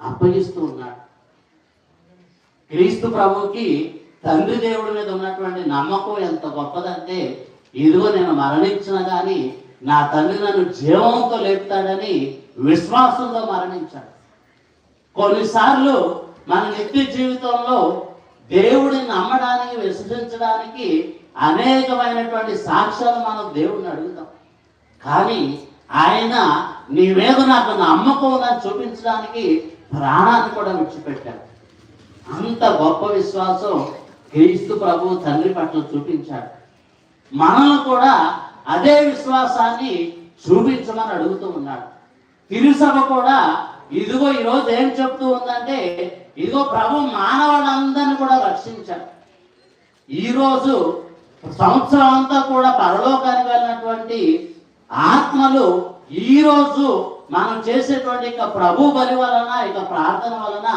అప్పగిస్తూ ఉన్నాడు. క్రీస్తు ప్రభుకి తండ్రి దేవుడి మీద ఉన్నటువంటి నమ్మకం ఎంత గొప్పదంటే, ఇదిగో నేను మరణించిన కానీ నా తండ్రి నన్ను జీవంతో లేపుతాడని విశ్వాసంతో మరణించాడు. కొన్నిసార్లు మన నిత్య జీవితంలో దేవుడిని నమ్మడానికి, విశ్వసించడానికి అనేకమైనటువంటి సాక్ష్యాలు మనం దేవుడిని అడుగుతాం. కానీ ఆయన నీ మీద నాకు నమ్మకం ఉందని చూపించడానికి ప్రాణాన్ని కూడా విడిచిపెట్టాడు. అంత గొప్ప విశ్వాసం క్రీస్తు ప్రభు తండ్రి పట్ల చూపించాడు. మనల్ని కూడా అదే విశ్వాసాన్ని చూపించమని అడుగుతూ ఉన్నాడు. తిరుసభ కూడా ఇదిగో ఈరోజు ఏం చెప్తూ ఉందంటే, ఇదిగో ప్రభు మానవులందరినీ కూడా రక్షించాడు. ఈరోజు సంవత్సరం అంతా కూడా పరలోకానికి వెళ్ళినటువంటి ఆత్మలు ఈరోజు మనం చేసేటువంటి ఇక ప్రభు బలి వలన, ఇక ప్రార్థన వలన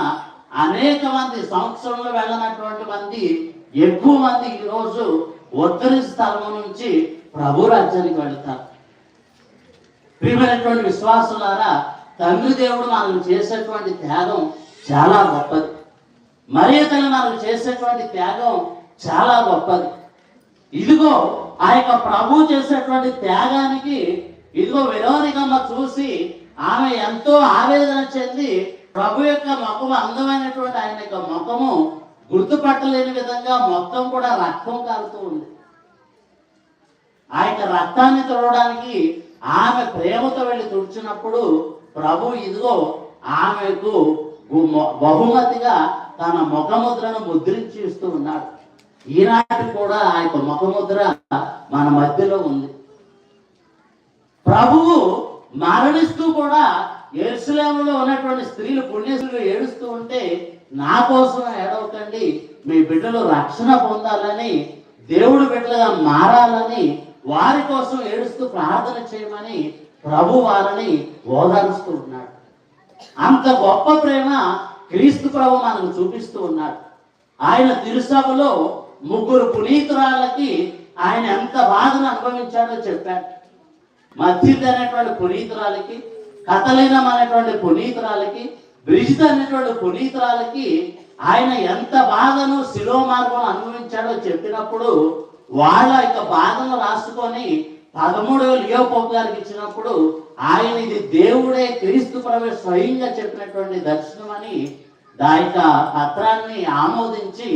అనేక మంది, సంవత్సరంలో వెళ్ళినటువంటి మంది ఎక్కువ మంది ఈరోజు ఉత్తరి స్థలం నుంచి ప్రభు రాజ్యానికి వెళ్తారు. ప్రియమైనటువంటి విశ్వాసులారా, తండ్రి దేవుడు మనకు చేసేటువంటి త్యాగం చాలా గొప్పది. మరియ తల్లి మనకు చేసేటువంటి త్యాగం చాలా గొప్పది. ఇదిగో ఆ యొక్క ప్రభు చేసేటువంటి త్యాగానికి ఇదిగో వెరోనికమ్మ చూసి ఆమె ఎంతో ఆవేదన చెంది ప్రభు యొక్క ముఖము, అందమైనటువంటి ఆయన యొక్క ముఖము గుర్తుపట్టలేని విధంగా మొత్తం కూడా రక్తం కారుతూ ఉంది. ఆ యొక్క రక్తాన్ని తుడవడానికి ఆమె ప్రేమతో వెళ్ళి తుడిచినప్పుడు ప్రభు ఇదిగో ఆమెకు బహుమతిగా తన ముఖముద్రను ముద్రించి ఇస్తూ ఉన్నాడు. ఈనాటి కూడా ఆ యొక్క ముఖముద్ర మన మధ్యలో ఉంది. ప్రభువు మరణిస్తూ కూడా యెరూషలేములో ఉన్నటువంటి స్త్రీలు, పుణ్యస్త్రీలు ఏడుస్తూ ఉంటే, నా కోసం ఏడవకండి, మీ బిడ్డలు రక్షణ పొందాలని, దేవుడు బిడ్డలుగా మారాలని వారి కోసం ఏడుస్తూ ప్రార్థన చేయమని ప్రభు వారిని ఓదారుస్తూ ఉన్నాడు. అంత గొప్ప ప్రేమ క్రీస్తు ప్రభు మనకు చూపిస్తూ ఉన్నాడు. ఆయన తిరుసభలో 3 పునీతురాళ్ళకి ఆయన ఎంత బాధను అనుభవించాడో చెప్పాడు. మధ్యది అనేటువంటి పునీతురాలకి, కతలీనం అనేటువంటి పునీతురాలకి, బ్రిజిత్ అనేటువంటి పునీతురాలకి ఆయన ఎంత బాధను, శిలో మార్గం అనుభవించాడో చెప్పినప్పుడు వాళ్ళ యొక్క బాధను రాసుకొని 13వ లియో పోప్ గారికి ఇచ్చినప్పుడు ఆయన ఇది దేవుడే, క్రీస్తు ప్రభు స్వయంగా చెప్పినటువంటి దర్శనం అని ఆ యొక్క పత్రాన్ని ఆమోదించి,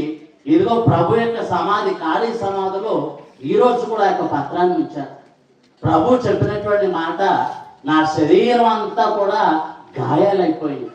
ఇదిగో ప్రభు యొక్క సమాధి, ఖాళీ సమాధిలో ఈరోజు కూడా ఆ యొక్క పత్రాన్ని ఇచ్చారు. ప్రభు చెప్పినటువంటి మాట, నా శరీరం అంతా కూడా గాయాలైపోయింది,